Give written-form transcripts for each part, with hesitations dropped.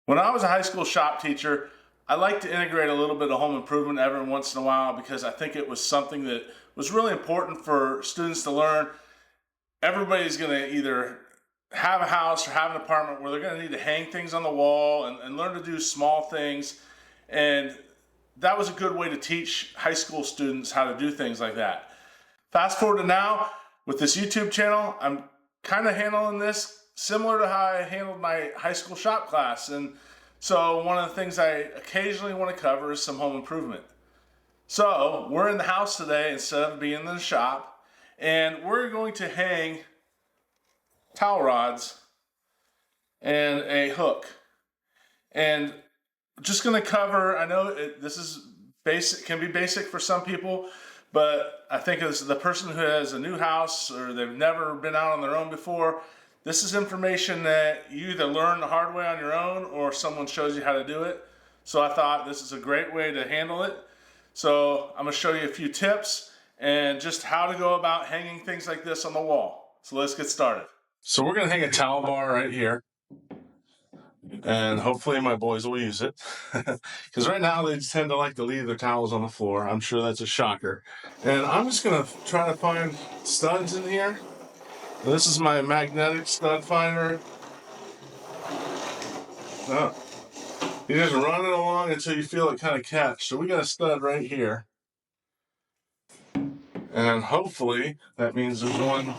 When I was a high school shop teacher, I like to integrate a little bit of home improvement every once in a while because I think it was something that was really important for students to learn. Everybody's going to either have a house or have an apartment where they're going to need to hang things on the wall and learn to do small things. And that was a good way to teach high school students how to do things like that. Fast forward to now, with this YouTube channel, I'm kind of handling this similar to how I handled my high school shop class. And so one of the things I occasionally want to cover is some home improvement. So we're in the house today instead of being in the shop, and we're going to hang towel rods and a hook. And just going to cover, I know this is basic, can be basic for some people, but I think as the person who has a new house or they've never been out on their own before, this is information that you either learn the hard way on your own or someone shows you how to do it. So I thought this is a great way to handle it. So I'm going to show you a few tips and just how to go about hanging things like this on the wall. So let's get started. So we're going to hang a towel bar right here. And hopefully my boys will use it. Because right now they tend to like to leave their towels on the floor. I'm sure that's a shocker. And I'm just going to try to find studs in here. This is my magnetic stud finder. Oh, you just run it along until you feel it kind of catch. So we got a stud right here. And hopefully that means there's one.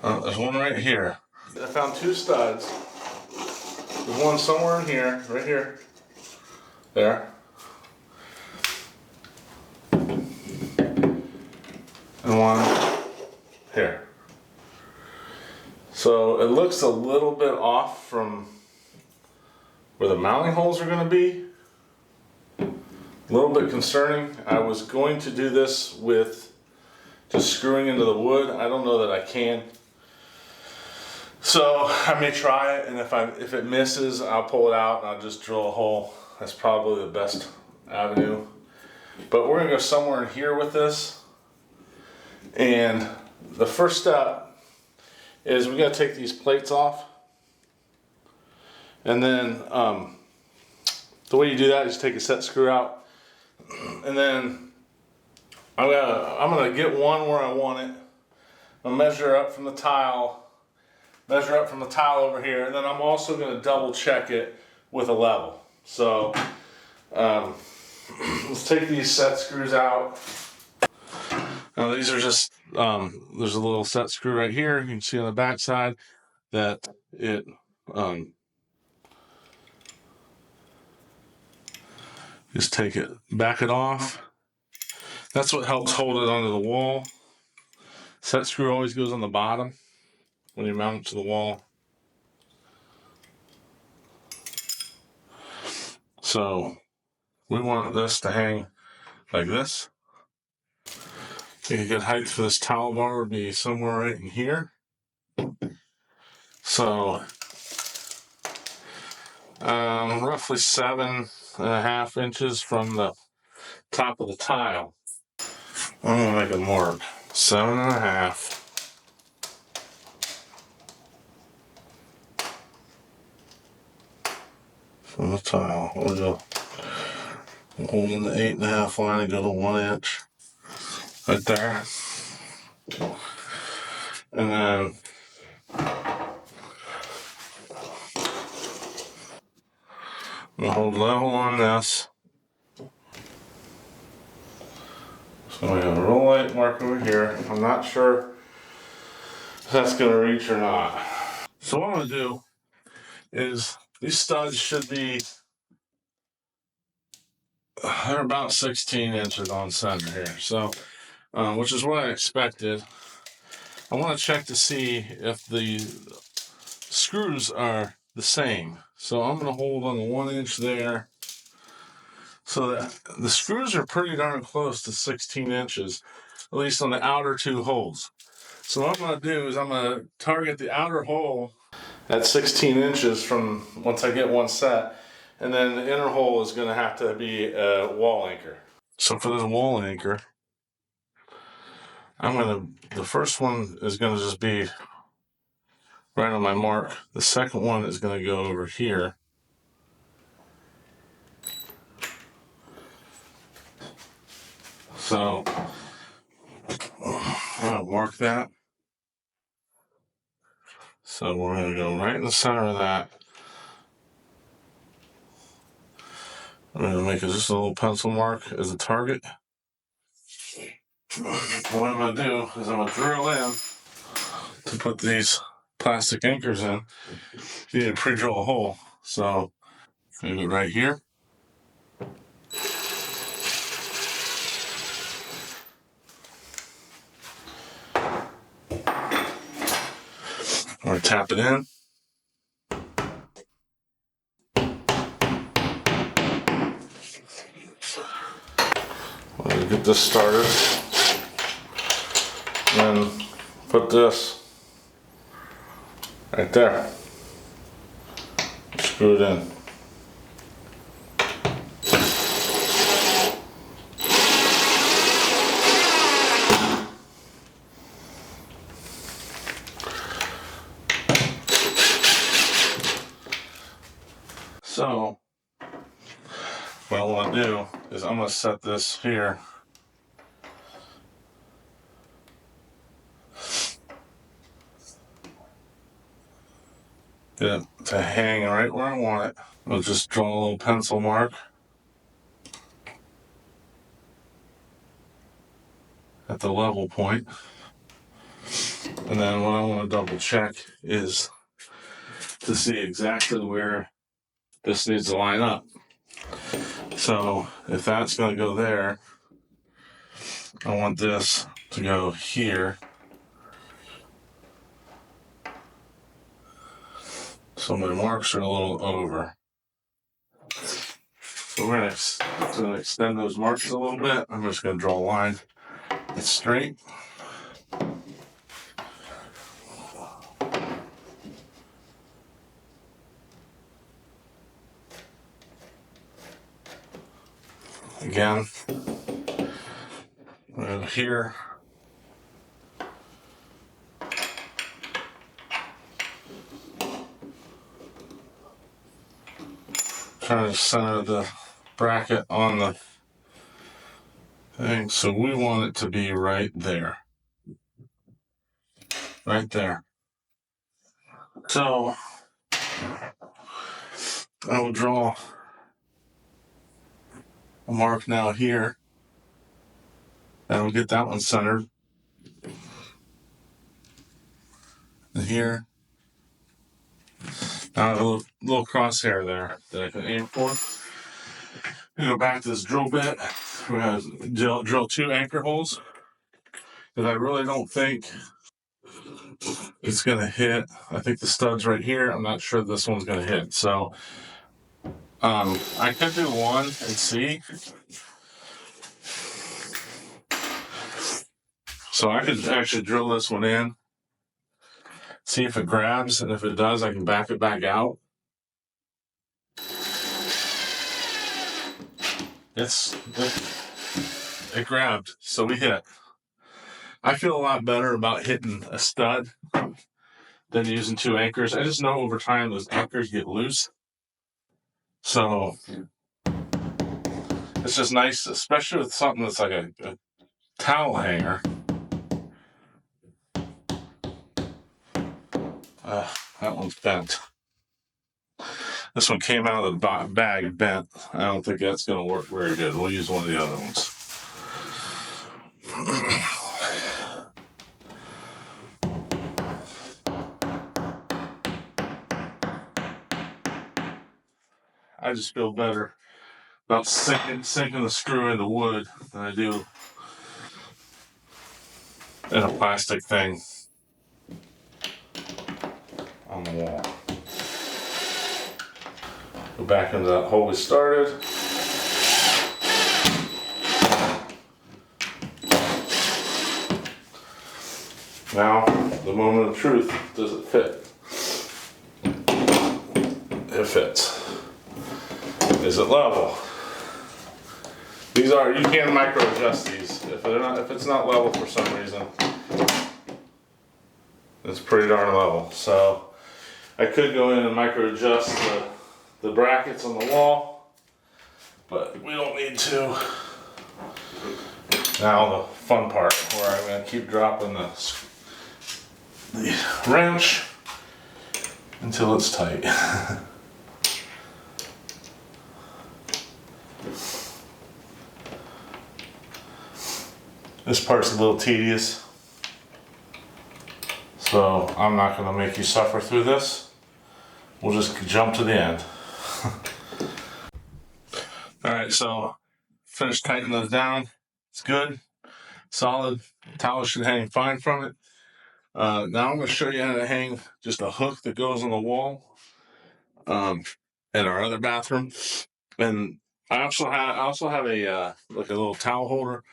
There's one right here. I found two studs. There's one somewhere in here, right here. There. And one here. So it looks a little bit off from where the mounting holes are going to be. A little bit concerning. I was going to do this with just screwing into the wood. I don't know that I can. So I may try it, and if it misses, I'll pull it out and I'll just drill a hole. That's probably the best avenue. But we're going to go somewhere in here with this. And the first step is we got to take these plates off. And then the way you do that is take a set screw out. And then I'm gonna get one where I want it. I'll measure up from the tile over here, and then I'm also going to double check it with a level. So let's take these set screws out. Now these are just, there's a little set screw right here. You can see on the back side that it just back it off. That's what helps hold it onto the wall. Set screw always goes on the bottom when you mount it to the wall. So we want this to hang like this. I think a good height for this towel bar would be somewhere right in here. So roughly 7.5 inches from the top of the tile. I'm gonna make a mark. 7.5. From the tile. We'll go holding the 8.5 line and go to 1 inch. Right there. And then I'm gonna hold level on this. So we have a real light mark over here. I'm not sure if that's gonna reach or not. So what I'm gonna do is these studs should be, they're about 16 inches on center here. So, which is what I expected. I want to check to see if the screws are the same. So I'm going to hold on the 1 inch there. So that the screws are pretty darn close to 16 inches, at least on the outer two holes. So what I'm going to do is I'm going to target the outer hole at 16 inches from once I get one set. And then the inner hole is going to have to be a wall anchor. So for this wall anchor, the first one is going to just be right on my mark. The second one is going to go over here. So I'm going to mark that. So we're going to go right in the center of that. I'm going to make just a little pencil mark as a target. What I'm going to do is I'm going to drill in to put these plastic anchors in. You need to pre-drill a hole. So maybe right here. Or tap it in. I'm going to get this started. Then put this right there. Screw it in. So what I want to do is I'm going to set this here. Get it to hang right where I want it. I'll just draw a little pencil mark at the level point. And then what I want to double check is to see exactly where this needs to line up. So if that's going to go there, I want this to go here. So my marks are a little over. So we're going to extend those marks a little bit. I'm just going to draw a line that's straight. Again, right here. Trying to center the bracket on the thing. So we want it to be right there. Right there. So I will draw a mark now here. And we'll get that one centered. And here. Now I have a little crosshair there that I can aim for. Go back to this drill bit. We're going to drill 2 anchor holes. Because I really don't think it's going to hit. I think the stud's right here. I'm not sure this one's going to hit. So I could do one and see. So I could actually drill this one in, see if it grabs, and if it does, I can back it back out. It grabbed, so we hit. I feel a lot better about hitting a stud than using 2 anchors. I just know over time those anchors get loose. So it's just nice, especially with something that's like a towel hanger. That one's bent. This one came out of the bag bent. I don't think that's going to work very good. We'll use one of the other ones. I just feel better about sinking the screw into wood than I do in a plastic thing on the wall. Go back into that hole we started. Now, the moment of truth, does it fit? It fits. Is it level? These are, you can micro adjust these. If it's not level for some reason, it's pretty darn level. So I could go in and micro adjust the brackets on the wall, but we don't need to. Now the fun part, where I'm going to keep dropping the wrench until it's tight. This part's a little tedious, so I'm not going to make you suffer through this. We'll just jump to the end. Alright, so finished tightening those down. It's good, solid. Towel should hang fine from it. Now I'm going to show you how to hang just a hook that goes on the wall in our other bathroom. And I also have a like a little towel holder,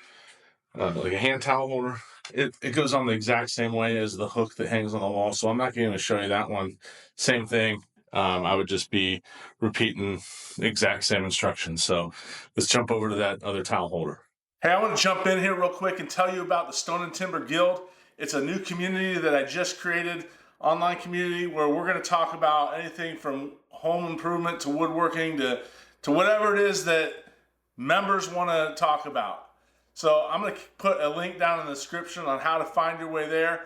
like a hand towel holder. It goes on the exact same way as the hook that hangs on the wall, so I'm not going to show you that one. Same thing. I would just be repeating the exact same instructions. So let's jump over to that other towel holder. Hey, I want to jump in here real quick and tell you about the Stone and Timber Guild. It's a new community that I just created, online community, where we're going to talk about anything from home improvement to woodworking to whatever it is that members want to talk about. So I'm going to put a link down in the description on how to find your way there.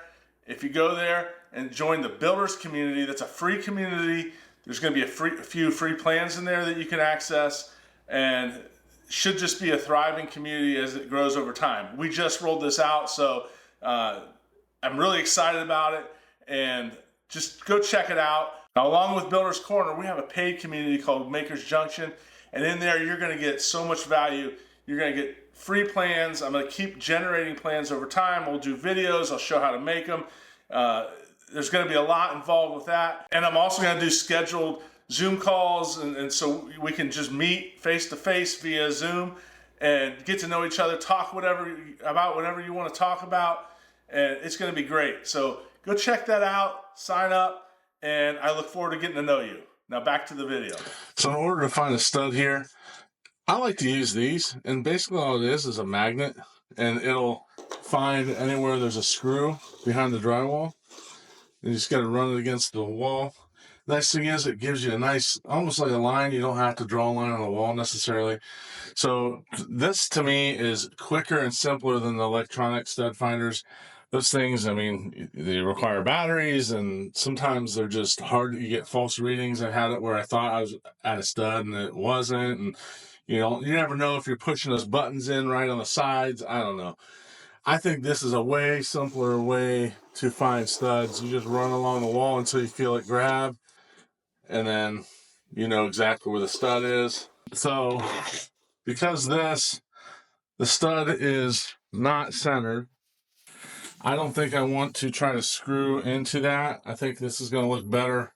If you go there and join the builders community, that's a free community. There's going to be a few free plans in there that you can access, and should just be a thriving community as it grows over time. We just rolled this out, so I'm really excited about it, and just go check it out. Now, along with Builders Corner, we have a paid community called Makers Junction, and in there you're going to get so much value. You're going to get free plans. I'm going to keep generating plans over time. We'll do videos. I'll show how to make them. There's going to be a lot involved with that. And I'm also going to do scheduled Zoom calls, and so we can just meet face-to-face via Zoom and get to know each other, talk about whatever you want to talk about, and it's going to be great. So go check that out, sign up, and I look forward to getting to know you. Now back to the video. So in order to find a stud here, I like to use these, and basically all it is a magnet, and it'll find anywhere there's a screw behind the drywall. You just got to run it against the wall. Nice thing is it gives you a nice, almost like a line. You don't have to draw a line on the wall necessarily. So this to me is quicker and simpler than the electronic stud finders. Those things, I mean, they require batteries, and sometimes they're just hard. You get false readings. I had it where I thought I was at a stud and it wasn't, and you never know if you're pushing those buttons in right on the sides. I don't know. I think this is a way simpler way to find studs. You just run along the wall until you feel it grab, and then you know exactly where the stud is. So because the stud is not centered, I don't think I want to try to screw into that. I think this is going to look better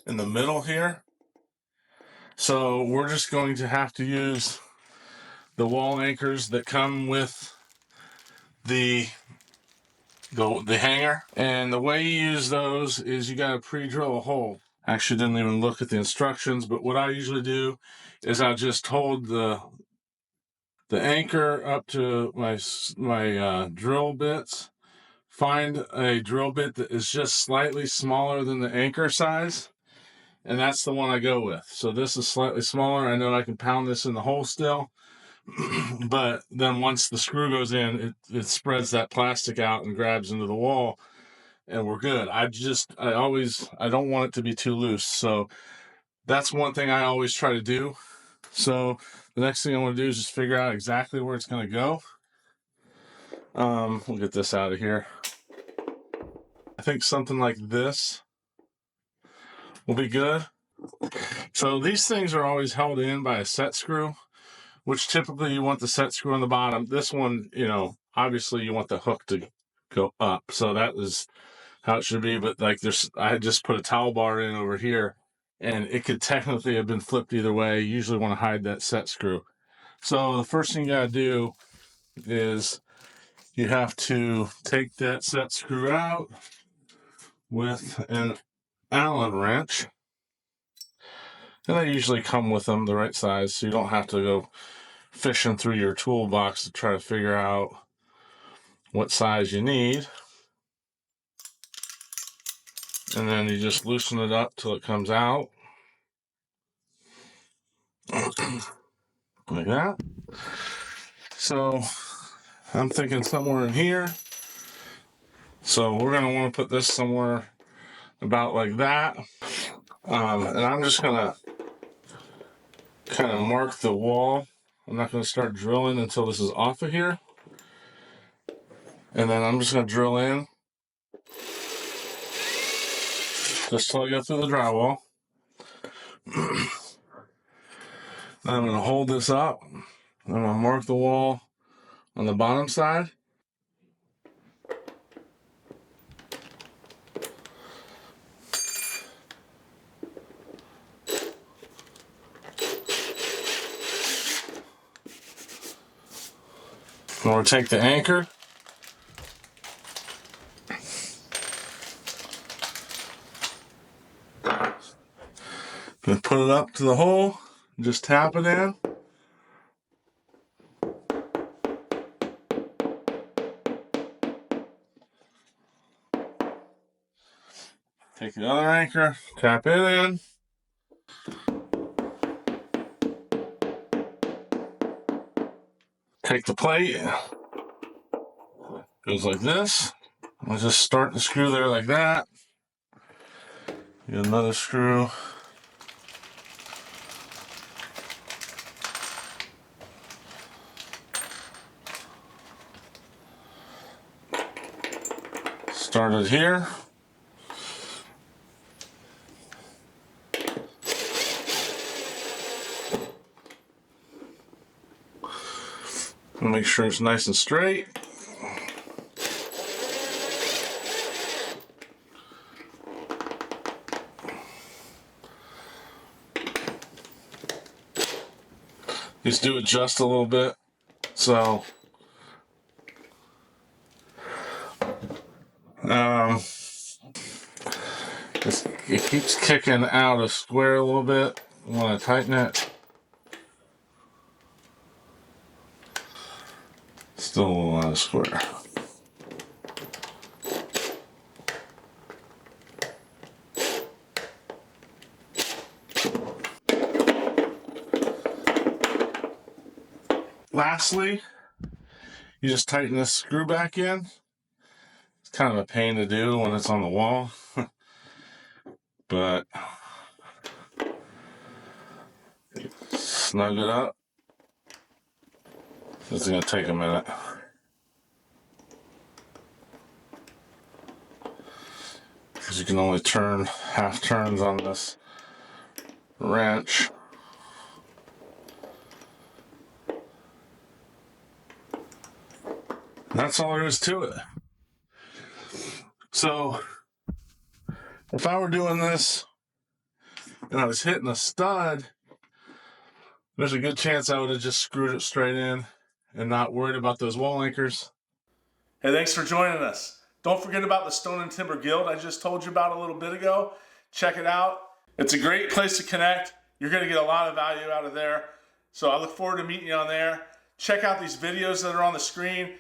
in the middle here. So we're just going to have to use the wall anchors that come with the hanger. And the way you use those is you got to pre-drill a hole. Actually didn't even look at the instructions, but what I usually do is I just hold the anchor up to my drill bits, find a drill bit that is just slightly smaller than the anchor size, and that's the one I go with. So this is slightly smaller. I know I can pound this in the hole still, but then once the screw goes in, it spreads that plastic out and grabs into the wall, and we're good. I don't want it to be too loose. So that's one thing I always try to do. So the next thing I want to do is just figure out exactly where it's going to go. We'll get this out of here. I think something like this will be good. So these things are always held in by a set screw, which typically you want the set screw on the bottom. This one, obviously you want the hook to go up. So that is how it should be. But like I just put a towel bar in over here, and it could technically have been flipped either way. You usually want to hide that set screw. So the first thing you got to do is you have to take that set screw out with an Allen wrench. And they usually come with them the right size, so you don't have to go fishing through your toolbox to try to figure out what size you need. And then you just loosen it up till it comes out. Like that. So I'm thinking somewhere in here. So we're going to want to put this somewhere about like that. And I'm just going to kind of mark the wall. I'm not going to start drilling until this is off of here. And then I'm just going to drill in just till I go through the drywall. I'm going to hold this up. I'm going to mark the wall on the bottom side. I'm going to take the anchor. And put it up to the hole. Just tap it in. Take the other anchor, tap it in. Take the plate. Goes like this. I'll just start the screw there like that. Get another screw. Start it here. And make sure it's nice and straight. Just do it just a little bit. So it keeps kicking out of square a little bit. You want to tighten it. Still a little out of square. Lastly, you just tighten this screw back in. It's kind of a pain to do when it's on the wall, but snug it up. This is going to take a minute. Because you can only turn half turns on this wrench. That's all there is to it. So, if I were doing this and I was hitting a stud, there's a good chance I would have just screwed it straight in and not worried about those wall anchors. Hey, thanks for joining us. Don't forget about the Stone and Timber Guild I just told you about a little bit ago. Check it out. It's a great place to connect. You're going to get a lot of value out of there. So I look forward to meeting you on there. Check out these videos that are on the screen.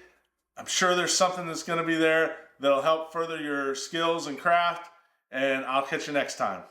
I'm sure there's something that's going to be there that'll help further your skills and craft. And I'll catch you next time.